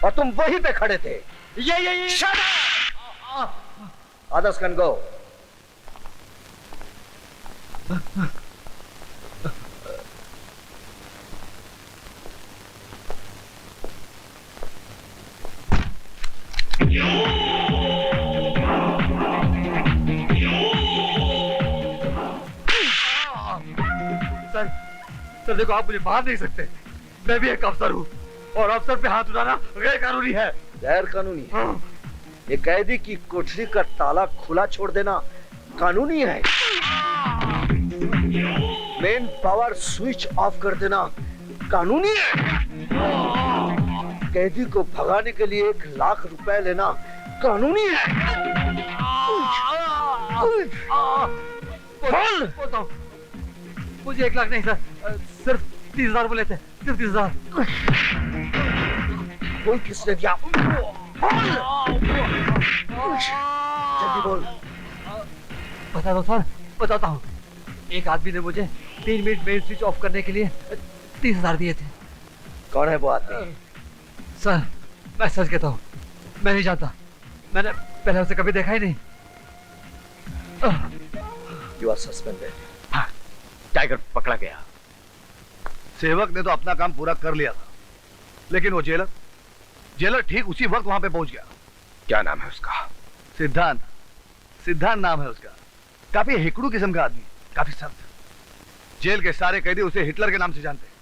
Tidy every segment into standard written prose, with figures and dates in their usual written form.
और तुम वहीं पे खड़े थे। ये Shut up! Others can go. Sir देखो, आप मुझे मार नहीं सकते। मैं भी एक अफसर हूँ और अफसर पे हाथ उठाना गैर कानूनी है। गैर कानूनी है? ये कैदी की कोठरी का ताला खुला छोड़ देना कानूनी है। मेन पावर स्विच ऑफ कर देना कानूनी है। कैदी को भगाने के लिए 1 लाख रुपए लेना कानूनी है। बोल। मुझे 1 लाख नहीं सर, सिर्फ 30,000 बोले थे, सिर्फ 30,000। बोल किसने दिया? जल्दी बोल। बता दो सर, बताता हूँ। एक आदमी ने मुझे 3 मिनट में स्विच ऑफ करने के लिए 30,000 दिए थे। कौन है वो आदमी? सर मैं सच कहता हूँ, मैं नहीं जानता। मैंने पहले उसे कभी देखा ही नहीं। You are suspended. हाँ, टाइगर पकड़ा गया। सेवक ने तो अपना काम पूरा कर लिया था, लेकिन वो जेलर ठीक उसी वक्त वहां पे पहुंच गया। क्या नाम है उसका? सिद्धांत नाम है उसका। काफी हिकड़ू किस्म का आदमी, काफी सख्त। जेल के सारे कैदी उसे हिटलर के नाम से जानते हैं।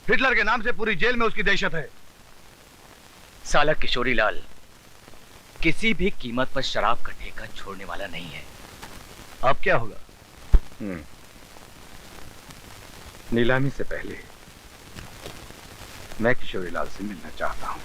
हिटलर के नाम से पूरी जेल में उसकी दहशत है। साला किशोरी लाल किसी भी कीमत पर शराब का ठेका छोड़ने वाला नहीं है। अब क्या होगा? नीलामी से पहले मैं किशोरी लाल से मिलना चाहता हूं।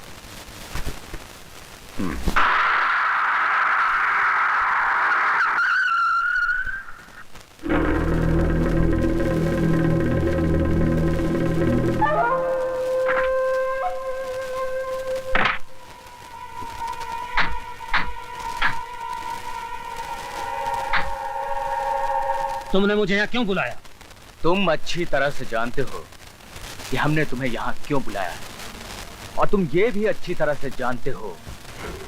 तुमने मुझे यहाँ क्यों बुलाया? तुम अच्छी तरह से जानते हो कि हमने तुम्हें यहाँ क्यों बुलाया है, और तुम ये भी अच्छी तरह से जानते हो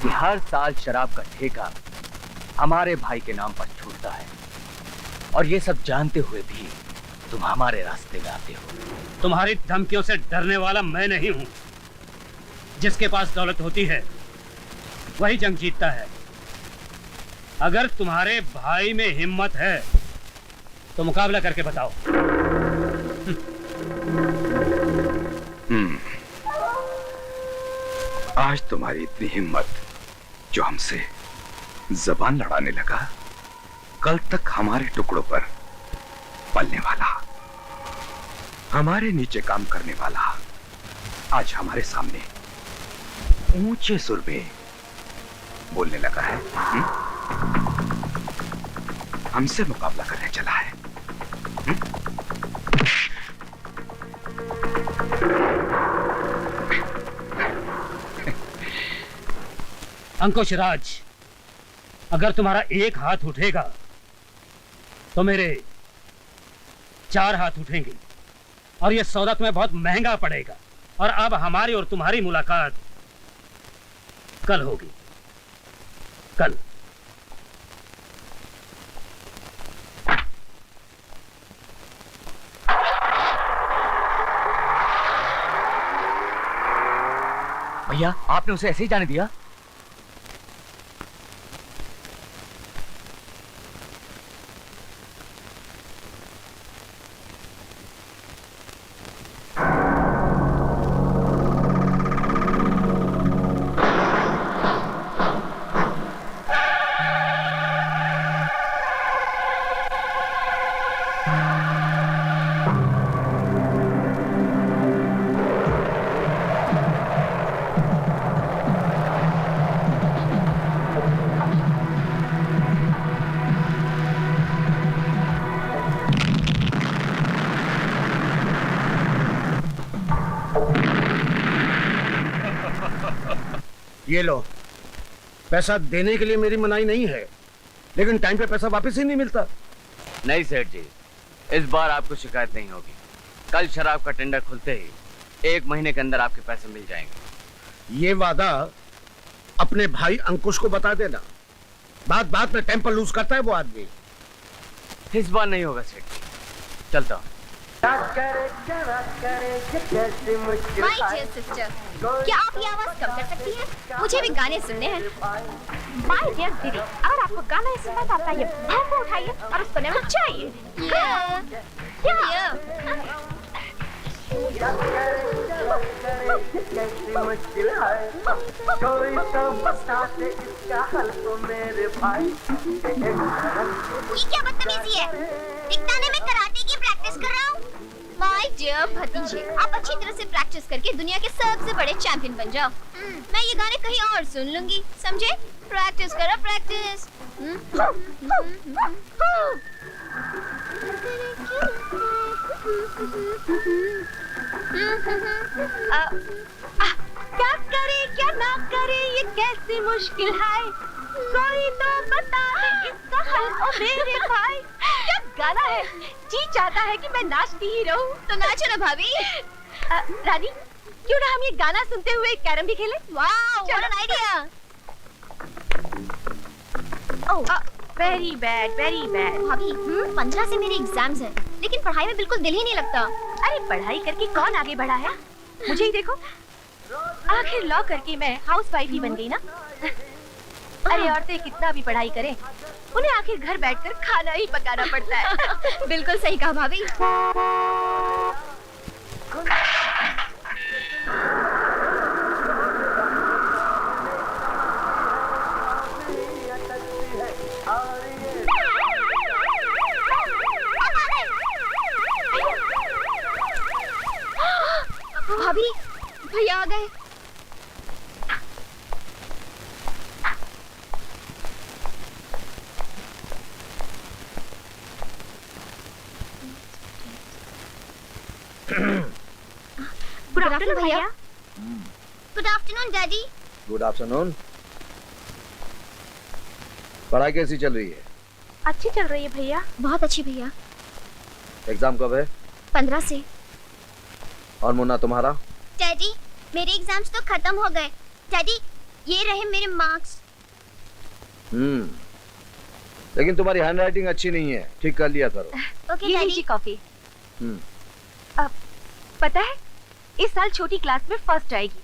कि हर साल शराब का ठेका हमारे भाई के नाम पर छूटता है, और ये सब जानते हुए भी तुम हमारे रास्ते में आते हो। तुम्हारी धमकियों से डरने वाला मैं नहीं हूं। जिसके पास दौलत होती है वही जंग जीतता है। अगर तुम्हारे भाई में हिम्मत है तो मुकाबला करके बताओ। आज तुम्हारी इतनी हिम्मत जो हमसे जबान लड़ाने लगा, कल तक हमारे टुकड़ों पर पलने वाला, हमारे नीचे काम करने वाला, आज हमारे सामने ऊंचे सुर में बोलने लगा है। हमसे मुकाबला करने चला है। अंकुश राज, अगर तुम्हारा एक हाथ उठेगा तो मेरे 4 हाथ उठेंगे, और यह सौदा तुम्हें बहुत महंगा पड़ेगा। और अब हमारी और तुम्हारी मुलाकात कल होगी। कल। भैया, आपने उसे ऐसे ही जाने दिया? ये लो, पैसा देने के लिए मेरी मनाही नहीं है, लेकिन टाइम पे पैसा वापस ही नहीं मिलता। नहीं सेठ जी, इस बार आपको शिकायत नहीं होगी। कल शराब का टेंडर खुलते ही 1 महीने के अंदर आपके पैसे मिल जाएंगे। ये वादा अपने भाई अंकुश को बता देना। बात बात में टेम्पर लूज करता है वो आदमी। इस बार नहीं होगा सेठ, चलता हूँ। My dear sister, क्या आप ये आवाज कम कर सकती हैं? मुझे भी गाने सुनने हैं। My dear दीदी, अगर आपको गाना ही सुनना तो अपना ये भौंकू उठाइए और उसको नचाइए। मुश्किल है कोई तो बता दे इसका हल तो मेरे भाई। ये क्या बदतमीजी है? दिखता नहीं मैं कराटे की प्रैक्टिस कर रहा हूँ। My dear भतीजे, आप अच्छी तरह से प्रैक्टिस करके दुनिया के सबसे बड़े चैंपियन बन जाओ। मैं ये गाने कहीं और सुन लूंगी, समझे? प्रैक्टिस करो प्रैक्टिस। क्या करे क्या ना करे ये कैसी मुश्किल है, कोई तो बता दे इसका हल ओ मेरे भाई। क्या गाना है, जी चाहता है कि मैं नाचती ही रहूं। तो नाचो ना भाभी। रानी, क्यों ना हम ये गाना सुनते हुए कैरम भी खेलें? वाह, what an idea. Very bad very bad. भाभी 15 से मेरे एग्जाम्स हैं, लेकिन पढ़ाई में बिल्कुल दिल ही नहीं लगता। अरे पढ़ाई करके कौन आगे बढ़ा है? मुझे ही देखो, आखिर लॉ करके मैं हाउसवाइफ ही बन गई ना। अरे औरतें कितना भी पढ़ाई करें, उन्हें आखिर घर बैठकर खाना ही पकाना पड़ता है। बिल्कुल सही कहा भाभी। भाभी, भैया आ गए। गुड आफ्टरनून भैया। Good afternoon daddy. Good afternoon. पढ़ाई कैसी चल रही है? अच्छी चल रही है भैया। बहुत अच्छी भैया। एग्जाम कब है? 15 से। और मुन्ना तुम्हारा? डैडी, मेरे एग्जाम्स तो खत्म हो गए। डैडी, ये रहे मेरे मार्क्स। लेकिन तुम्हारी हैंडराइटिंग अच्छी नहीं है, ठीक कर लिया करो। Okay daddy. कॉफी। पता है, इस साल छोटी क्लास में फर्स्ट आएगी।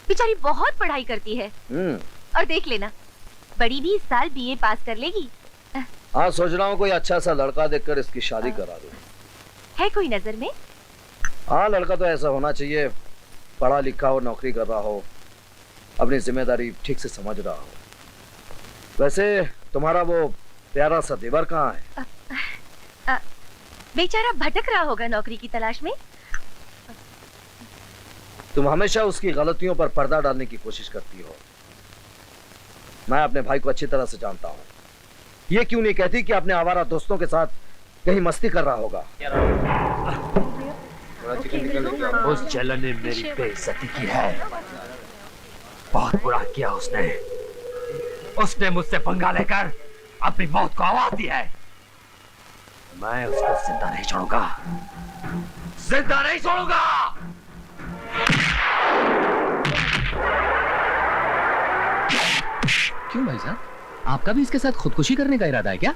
बेचारी बहुत पढ़ाई करती है। और देख लेना, बड़ी भी इस साल बीए पास कर लेगी। हाँ, सोच रहा हूँ कोई अच्छा सा लड़का देखकर इसकी शादी करा दूँ। है कोई नजर में? हाँ, लड़का तो ऐसा होना चाहिए, पढ़ा लिखा हो, नौकरी कर रहा हो, अपनी जिम्मेदारी ठीक से समझ रहा हो। वैसे तुम्हारा वो प्यारा सा देवर कहाँ है? बेचारा भटक रहा होगा नौकरी की तलाश में। तुम हमेशा उसकी गलतियों पर पर्दा डालने की कोशिश करती हो। मैं अपने भाई को अच्छी तरह से जानता हूँ। ये क्यों नहीं कहती कि अपने आवारा दोस्तों के साथ कहीं मस्ती कर रहा होगा? उस जलन ने मेरी बेइज्जती की है, बहुत बुरा किया उसने। उसने मुझसे पंगा लेकर अपनी मौत को आवाज दी है। मैं उसको जिंदा नहीं छोड़ूंगा, जिंदा नहीं छोड़ूंगा। क्यों भाई साहब, आपका भी इसके साथ खुदकुशी करने का इरादा है क्या?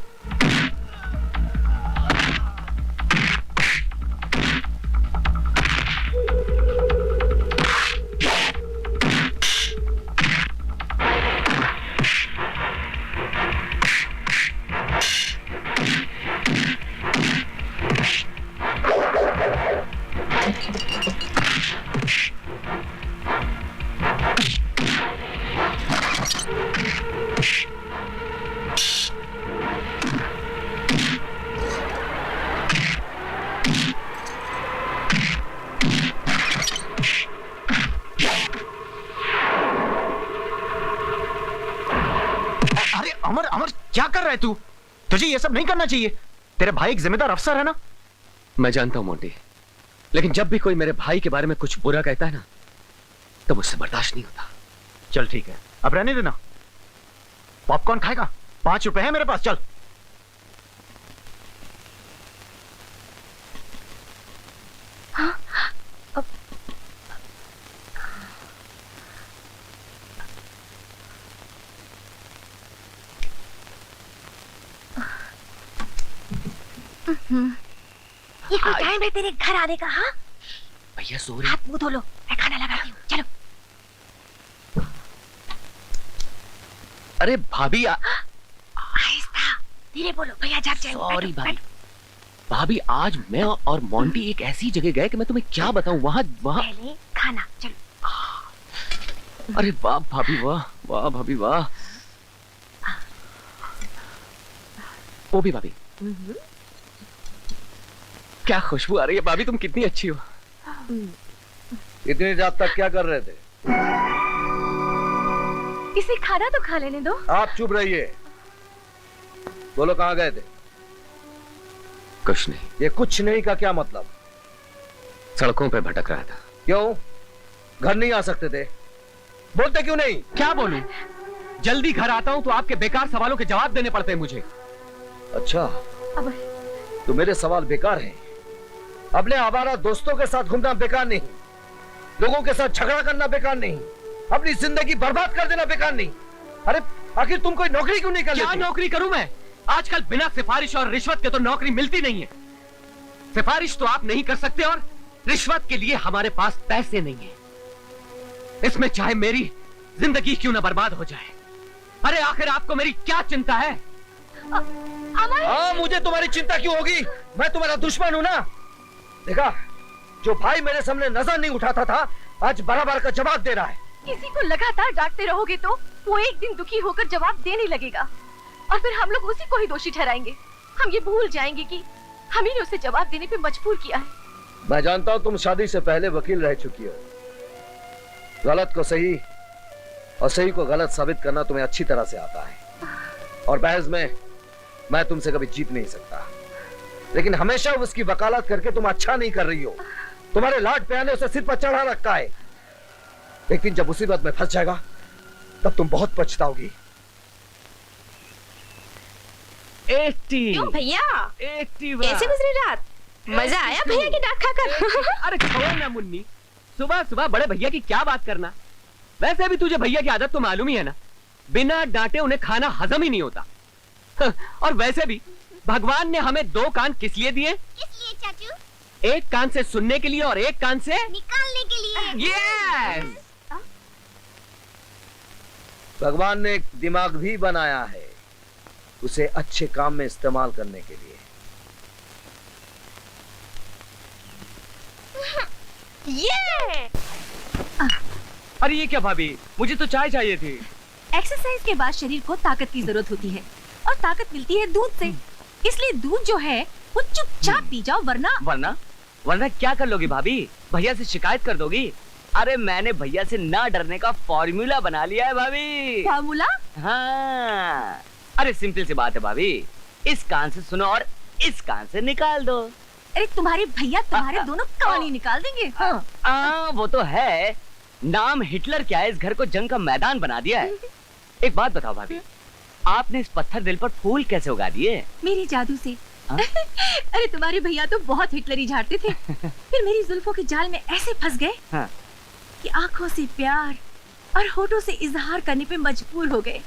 अमर अमर क्या कर रहा है तू? तुझे ये सब नहीं करना चाहिए। तेरे भाई एक जिम्मेदार अफसर है ना। मैं जानता हूं मोंटी, लेकिन जब भी कोई मेरे भाई के बारे में कुछ बुरा कहता है ना, तो मुझसे बर्दाश्त नहीं होता। चल ठीक है, अब रहने देना। पॉपकॉर्न खाएगा? 5 रुपए है मेरे पास, चल। ये कोई टाइम है तेरे घर आने का? हाँ, भैया सो रहे। हाथ मुंह धो लो, मैं खाना लगाती हूँ। चलो। अरे भाभी आहिस्ता, धीरे बोलो, भैया जाग जाएंगे। सॉरी भाभी। भाभी आज मैं और मोंटी एक ऐसी जगह गए कि मैं तुम्हें क्या बताऊं। वहाँ पहले खाना, चलो। अरे वाह भाभी वाह, वाह भाभी वाह। वो भी भाभी, क्या खुशबू आ रही है। भाभी तुम कितनी अच्छी हो। इतनी रात तक क्या कर रहे थे? इसे खाना तो खा लेने दो। आप चुप रहिए। बोलो कहाँ गए थे? कुछ नहीं। ये कुछ नहीं का क्या मतलब? सड़कों पे भटक रहा था। क्यों? घर नहीं आ सकते थे? बोलते क्यों नहीं? क्या बोलूं? जल्दी घर आता हूं तो आपके बेकार सवालों के जवाब देने पड़ते हैं मुझे। अच्छा, अब तो मेरे सवाल बेकार हैं। अपने आवारा दोस्तों के साथ घूमना बेकार नहीं, लोगों के साथ झगड़ा करना बेकार नहीं, अपनी जिंदगी बर्बाद कर देना बेकार नहीं। अरे आखिर तुम कोई नौकरी क्यों नहीं कर लेती? क्या नौकरी करूं मैं? आजकल बिना सिफारिश और रिश्वत के तो नौकरी मिलती नहीं है। सिफारिश तो आप नहीं कर सकते और रिश्वत के लिए हमारे पास पैसे नहीं है। इसमें चाहे मेरी जिंदगी क्यों ना बर्बाद हो जाए। अरे आखिर आपको मेरी क्या चिंता है? हाँ, मुझे तुम्हारी चिंता क्यों होगी? मैं तुम्हारा दुश्मन हूं ना। देखा, जो भाई मेरे सामने नजर नहीं उठाता था, आज बराबर का जवाब दे रहा है। किसी को लगातार डांटते रहोगे तो वो एक दिन दुखी होकर जवाब देने लगेगा और फिर हम लोग उसी को ही दोषी ठहराएंगे। हम ये भूल जाएंगे कि हम ही ने उसे जवाब देने पे मजबूर किया है। मैं जानता हूँ तुम शादी से पहले वकील रह चुकी हो। गलत को सही और सही को गलत साबित करना तुम्हें अच्छी तरह से आता है और बहस में मैं तुमसे कभी जीत नहीं सकता। लेकिन हमेशा उसकी वकालत करके तुम अच्छा नहीं कर रही हो। तुम्हारे लाड प्यार ने उसे सिर पर चढ़ा रखा है। लेकिन जब मुसीबत में फंस जाएगा तब तुम बहुत पछताओगी। क्यों भैया? कैसे गुजरी रात? मजा आया भैया की डांट खाकर? अरे छोड़ ना मुन्नी, सुबह सुबह बड़े भैया की क्या बात करना। वैसे भी तुझे भैया की आदत तो मालूम ही है ना, बिना डांटे उन्हें खाना हजम ही नहीं होता। और वैसे भी भगवान ने हमें दो कान किस लिए दिए? किस लिए चाचू? एक कान से सुनने के लिए और एक कान से निकालने के लिए। यस। भगवान ने एक दिमाग भी बनाया है, उसे अच्छे काम में इस्तेमाल करने के लिए। ये अरे ये क्या भाभी, मुझे तो चाय चाहिए थी। एक्सरसाइज के बाद शरीर को ताकत की जरूरत होती है और ताकत मिलती है दूध से। इसलिए दूध जो है वो चुपचाप पी जाओ, वरना क्या कर लोगी भाभी? भैया से शिकायत कर दोगी? अरे मैंने भैया से ना डरने का फॉर्मूला बना लिया है भाभी। फॉर्मूला? हाँ, अरे सिंपल सी बात है भाभी, इस कान से सुनो और इस कान से निकाल दो। अरे तुम्हारे भैया तुम्हारे दोनों कान ही निकाल देंगे। वो तो है, नाम हिटलर क्या है, इस घर को जंग का मैदान बना दिया है। एक बात बताओ भाभी, आपने इस पत्थर दिल पर फूल कैसे उगा दिए? मेरे जादू से। अरे तुम्हारे भैया तो बहुत हिटलरी झाड़ते थे, फिर मेरी जुल्फों के जाल में ऐसे फंस गए कि आंखों से प्यार और होठों से इजहार करने पे मजबूर हो गए।